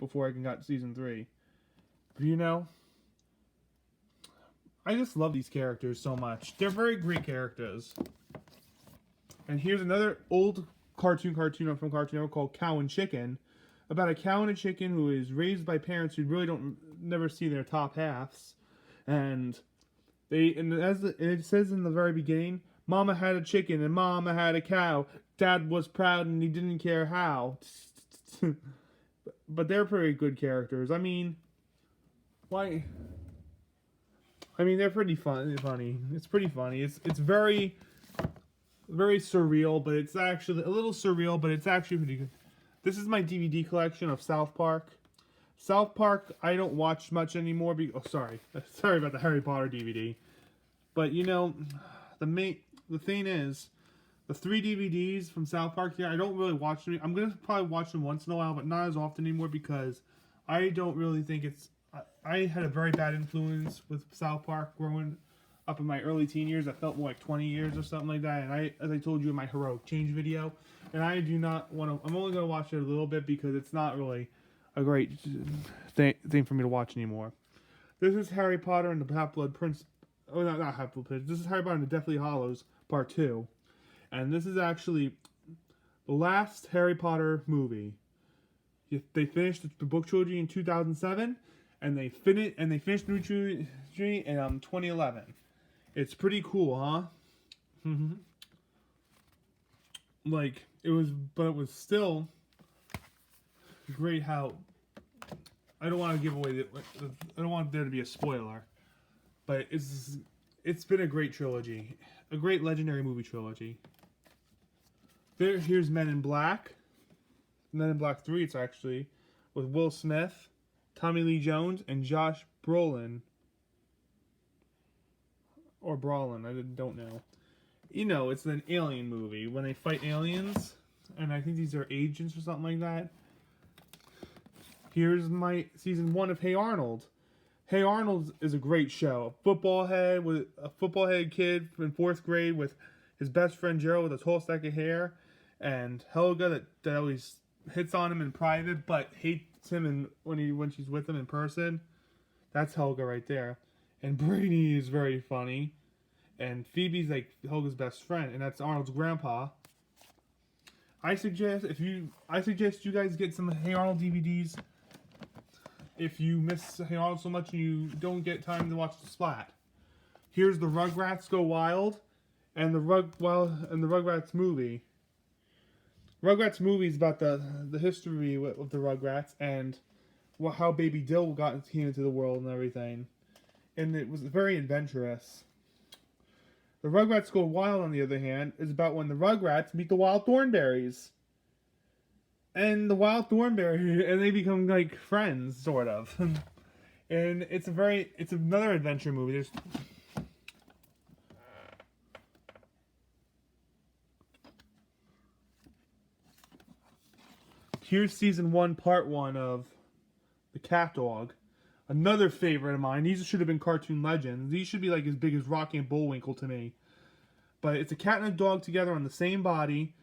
before I got season 3. But, you know, I just love these characters so much. They're very great characters. And here's another old cartoon from Cartoon Network called Cow and Chicken, about a cow and a chicken who is raised by parents who really don't never see their top halves, and it says in the very beginning, Mama had a chicken and Mama had a cow. Dad was proud and he didn't care how. But they're pretty good characters. I mean, why? I mean, they're pretty funny. It's pretty funny. It's very surreal, but it's actually a little surreal, but it's actually pretty good. This is my DVD collection of South Park. South Park, I don't watch much anymore. Sorry about the Harry Potter DVD. But you know, the thing is, the 3 DVDs from South Park here, I don't really watch them. I'm gonna probably watch them once in a while, but not as often anymore because I don't really think it's. I had a very bad influence with South Park growing up in my early teen years. I felt more like 20 years or something like that. And as I told you in my heroic change video, and I do not want to. I'm only gonna watch it a little bit because it's not really a great thing for me to watch anymore. This is Harry Potter and the Half-Blood Prince. Oh, not Half-Blood Prince. This is Harry Potter and the Deathly Hallows Part 2. And this is actually the last Harry Potter movie. They finished the book trilogy in 2007, and they finished the new trilogy in 2011. It's pretty cool, huh? Like, it was still great how. I don't want to give away. I don't want there to be a spoiler, but it's been a great trilogy, a great legendary movie trilogy. Here's Men in Black. Men in Black 3, it's actually, with Will Smith, Tommy Lee Jones, and Josh Brolin. Or Brolin, I don't know. You know, it's an alien movie, when they fight aliens, and I think these are agents or something like that. Here's my season 1 of Hey Arnold. Hey Arnold is a great show. A football head kid in 4th grade with his best friend Gerald with a tall stack of hair, and Helga that always hits on him in private but hates him when she's with him in person. That's Helga right there. And Brady is very funny. And Phoebe's like Helga's best friend, and that's Arnold's grandpa. I suggest you guys get some Hey Arnold DVDs if you miss Hey Arnold so much and you don't get time to watch the Splat. Here's the Rugrats Go Wild and the Rugrats movie. Rugrats movie is about the history of the Rugrats and how Baby Dill came into the world and everything. And it was very adventurous. The Rugrats Go Wild, on the other hand, is about when the Rugrats meet the Wild Thornberrys. And the Wild Thornberry, and they become like friends, sort of. And it's another adventure movie. Here's season 1, part 1 of The Cat Dog. Another favorite of mine. These should have been cartoon legends. These should be like as big as Rocky and Bullwinkle to me. But it's a cat and a dog together on the same body,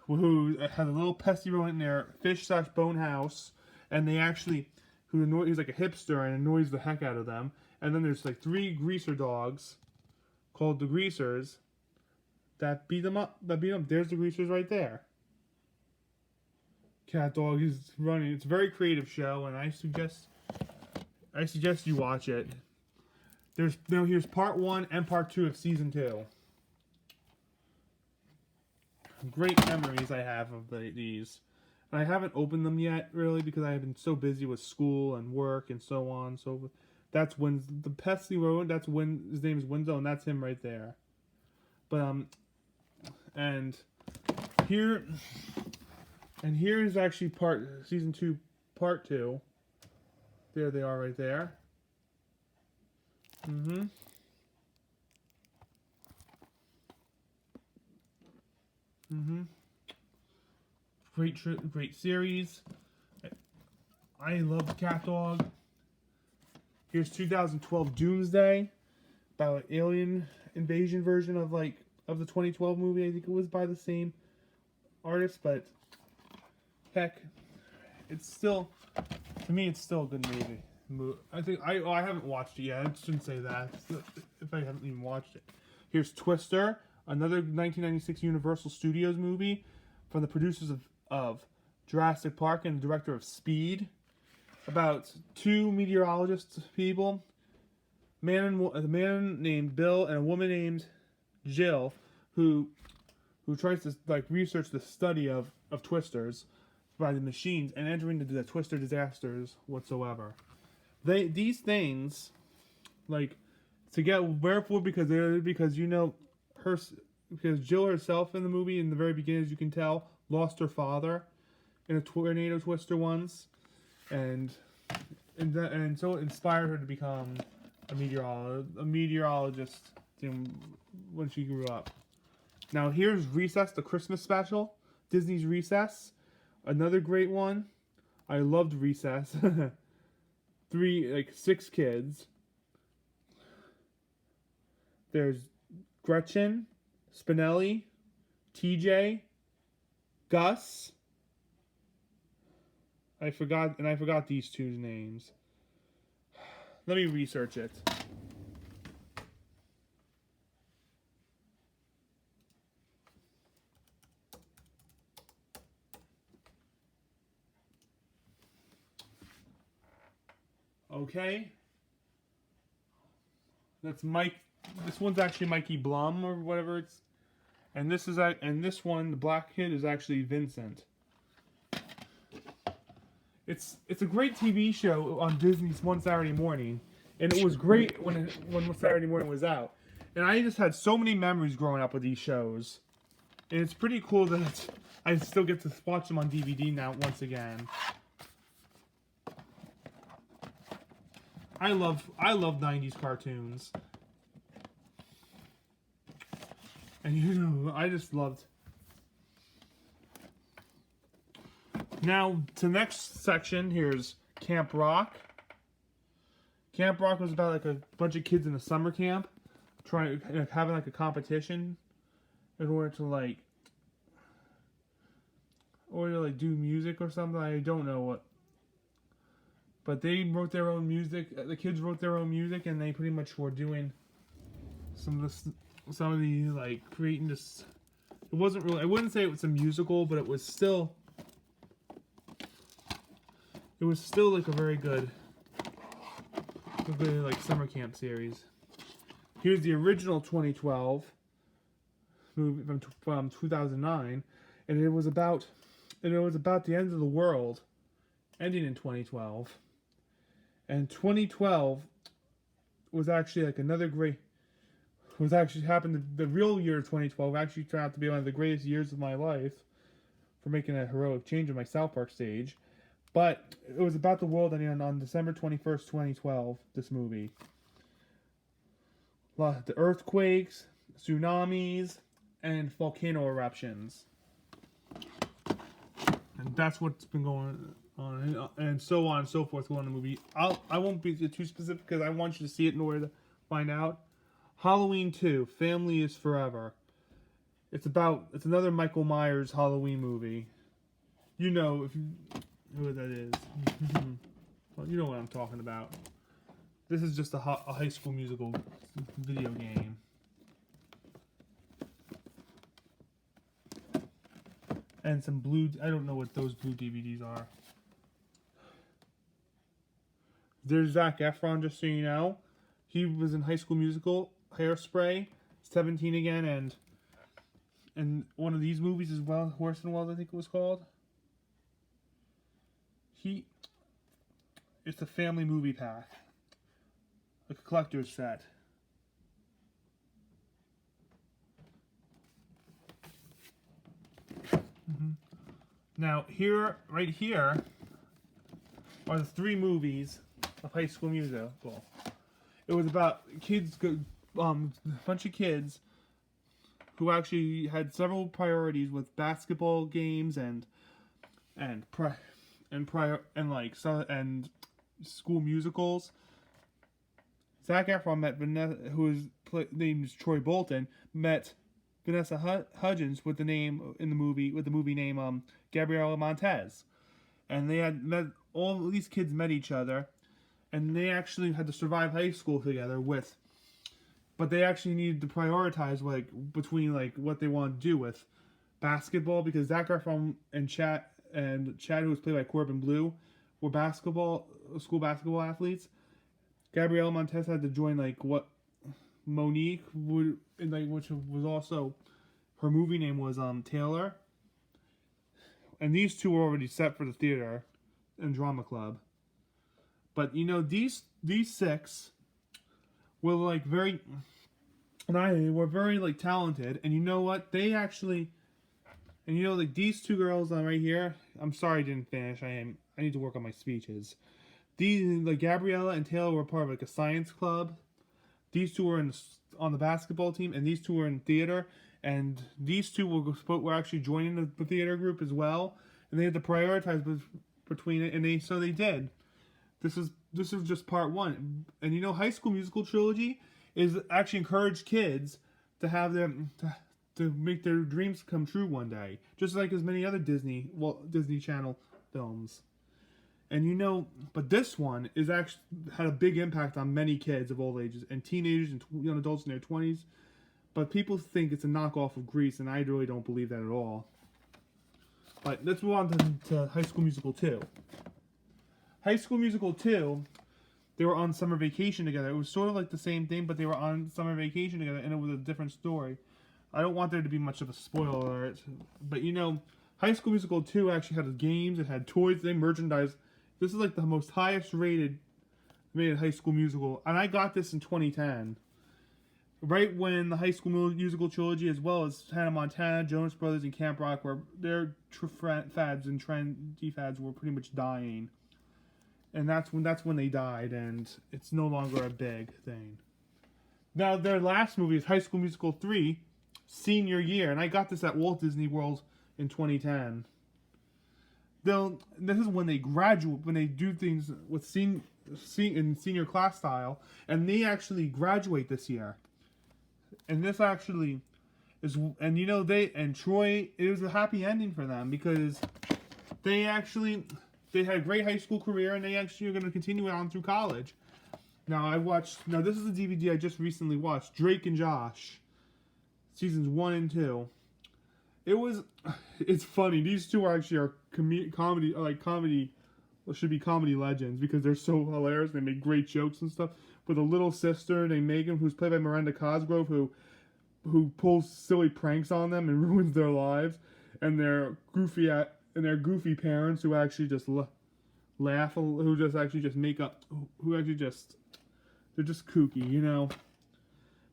who has a little pesty rodent in their fish/bone house, and he's like a hipster and annoys the heck out of them. And then there's like 3 greaser dogs called the Greasers that beat them up. There's the Greasers right there. Cat Dog is running. It's a very creative show, and I suggest you watch it. Here's part 1 and part 2 of season 2. Great memories I have of these. And I haven't opened them yet, really, because I have been so busy with school and work and so on. So that's when the pesky rodent. His name is Winslow, and that's him right there. But and here is actually season 2, part 2. There they are right there. Great series. I love the Cat Dog. Here's 2012 Doomsday, about an alien invasion version of the 2012 movie. I think it was by the same artist, but heck, it's still, to me, it's still a good movie. I think I haven't watched it yet. I shouldn't say that if I haven't even watched it. Here's Twister, another 1996 Universal Studios movie from the producers of Jurassic Park and the director of Speed, about two meteorologist people, a man named Bill and a woman named Jill, who tries to like research the study of twisters by the machines and entering into the twister disasters whatsoever. These things, like, to get wherefore because you know her, because Jill herself in the movie in the very beginning, as you can tell, lost her father in a tornado twister once, and so it inspired her to become a meteorologist when she grew up. Now here's Recess, the Christmas special, Disney's Recess, another great one. I loved Recess. 6 kids. There's Gretchen, Spinelli, TJ, Gus. I forgot these two's names. Let me research it. Okay. That's Mike. This one's actually Mikey Blum or whatever it's. And this one, the black kid, is actually Vincent. It's a great TV show on Disney's One Saturday Morning, and it was great when Saturday Morning was out. And I just had so many memories growing up with these shows, and it's pretty cool that I still get to watch them on DVD now once again. I love 90s cartoons. And I just loved. Now, to the next section, here's Camp Rock. Camp Rock was about like a bunch of kids in a summer camp having like a competition in order to do music or something. I don't know what. But they wrote their own music. The kids wrote their own music, and they pretty much were doing some of the creating this. It wasn't really. I wouldn't say it was a musical, but it was still like a very good summer camp series. Here's the original 2012 movie from 2009, and it was about the end of the world, ending in 2012. And 2012 was actually happened. The real year of 2012 actually turned out to be one of the greatest years of my life for making a heroic change in my South Park stage. But it was about the world ending on December 21st, 2012, this movie. The earthquakes, tsunamis, and volcano eruptions. And that's what's been going on, and so on and so forth going on in the movie. I won't be too specific because I want you to see it in order to find out. Halloween 2, Family is Forever. It's another Michael Myers Halloween movie. You know who that is. Well, you know what I'm talking about. This is just a High School Musical video game. And some blue. I don't know what those blue DVDs are. There's Zac Efron, just so you know. He was in High School Musical, Hairspray, 17 again, and one of these movies as well, Orson Welles, I think it was called. It's a family movie pack, like a collector's set. Now, right here, are the 3 movies of High School Musical. It was about a bunch of kids who actually had several priorities with basketball games and school musicals. Zac Efron met Vanessa, named is Troy Bolton, met Vanessa Hudgens with the movie name Gabriella Montez, and they had met all these kids met each other, and they actually had to survive high school together with. But they actually needed to prioritize like between like what they want to do with basketball, because Zac Efron and Chad, who was played by Corbin Bleu, were school basketball athletes. Gabriella Montez had to join like what Monique would, like, which was also her movie name was Taylor. And these two were already set for the theater and drama club. But you know, these six were like very, they were very like talented, and you know what? They actually, and you know, like these two girls right here. I'm sorry I didn't finish. I need to work on my speeches. These, like Gabriella and Taylor, were part of like a science club. These two were on the basketball team, and these two were in theater. And these two were actually joining the theater group as well, and they had to prioritize between it, and they did. This is just part one, and you know, High School Musical trilogy is actually encourage kids to have them to make their dreams come true one day, just like as many other Disney Channel films. And you know, but this one is actually had a big impact on many kids of all ages and teenagers and young adults in their 20s. But people think it's a knockoff of Grease, and I really don't believe that at all. But let's move on to High School Musical 2. High School Musical 2, they were on summer vacation together. It was sort of like the same thing, but they were on summer vacation together, and it was a different story. I don't want there to be much of a spoiler alert, but you know, High School Musical 2 actually had games, it had toys, they merchandise. This is like the most highest rated High School Musical, and I got this in 2010. Right when the High School Musical trilogy, as well as Hannah Montana, Jonas Brothers, and Camp Rock, were their fads and trendy fads were pretty much dying, and that's when they died, and it's no longer a big thing. Now their last movie is High School Musical 3, Senior Year, and I got this at Walt Disney World in 2010. This is when they graduate, when they do things with in senior class style, and they actually graduate this year. And this actually is, and you know, Troy, it was a happy ending for them, because they had a great high school career, and they actually are going to continue on through college. Now this is a DVD I just recently watched, Drake and Josh, seasons 1 and 2. It's funny. These two are comedy, should be comedy legends, because they're so hilarious. They make great jokes and stuff. With a little sister named Megan, who's played by Miranda Cosgrove, who pulls silly pranks on them and ruins their lives, and their goofy parents who actually just laugh, who just actually just make up, they're just kooky, you know.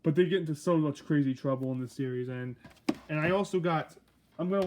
But they get into so much crazy trouble in this series, and I also I'm gonna